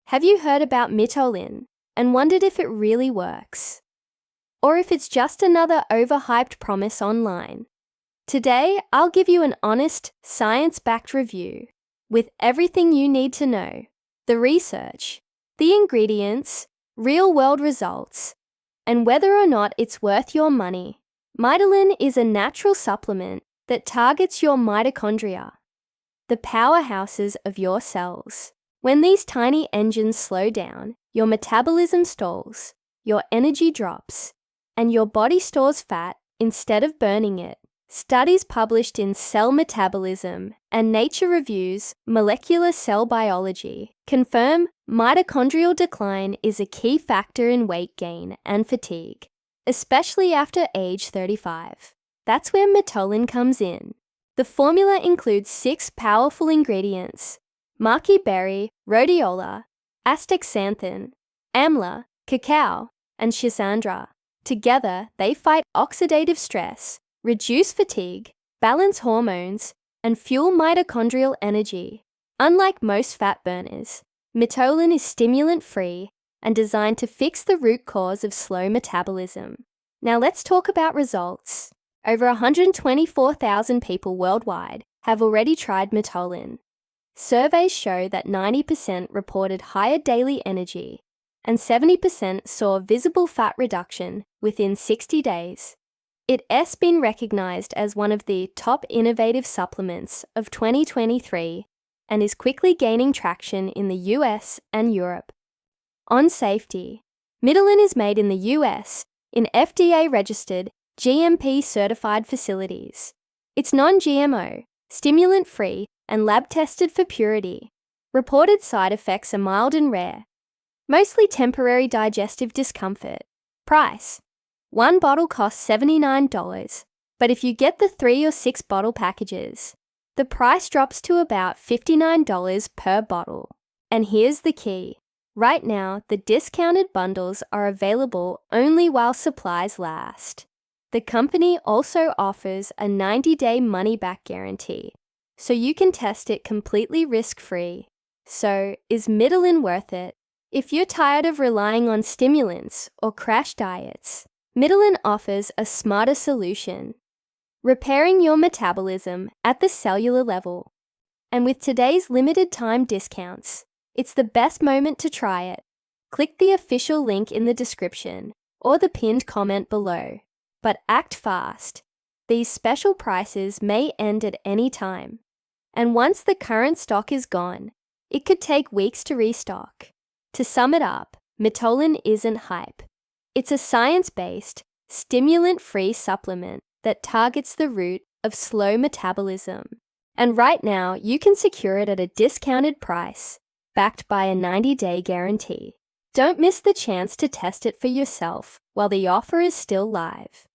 Have you heard about MITOLYN and wondered if it really works? Or if it's just another overhyped promise online? Today, I'll give you an honest, science-backed review with everything you need to know: the research, the ingredients, real-world results, and whether or not it's worth your money. MITOLYN is a natural supplement that targets your mitochondria, the powerhouses of your cells. When these tiny engines slow down, your metabolism stalls, your energy drops, and your body stores fat instead of burning it. Studies published in Cell Metabolism and Nature Reviews Molecular Cell Biology confirm mitochondrial decline is a key factor in weight gain and fatigue, especially after age 35. That's where MITOLYN comes in. The formula includes 6 powerful ingredients: maqui berry, rhodiola, astaxanthin, amla, cacao, and schisandra. Together, they fight oxidative stress, reduce fatigue, balance hormones, and fuel mitochondrial energy. Unlike most fat burners, MITOLYN is stimulant-free and designed to fix the root cause of slow metabolism. Now let's talk about results. Over 124,000 people worldwide have already tried MITOLYN. Surveys show that 90% reported higher daily energy, and 70% saw visible fat reduction within 60 days. It has been recognized as one of the top innovative supplements of 2023 and is quickly gaining traction in the US and Europe. On safety, MITOLYN is made in the US in FDA-registered, GMP-certified facilities. It's non-GMO, stimulant-free, and lab-tested for purity. Reported side effects are mild and rare, mostly temporary digestive discomfort. Price: one bottle costs $79, but if you get the 3 or 6 bottle packages, the price drops to about $59 per bottle. And here's the key: right now, the discounted bundles are available only while supplies last. The company also offers a 90-day money-back guarantee, so you can test it completely risk-free. So, is MITOLYN worth it? If you're tired of relying on stimulants or crash diets, MITOLYN offers a smarter solution, repairing your metabolism at the cellular level. And with today's limited time discounts, it's the best moment to try it. Click the official link in the description or the pinned comment below. But act fast. These special prices may end at any time. And once the current stock is gone, it could take weeks to restock. To sum it up, MITOLYN isn't hype. It's a science-based, stimulant-free supplement that targets the root of slow metabolism. And right now, you can secure it at a discounted price, backed by a 90-day guarantee. Don't miss the chance to test it for yourself while the offer is still live.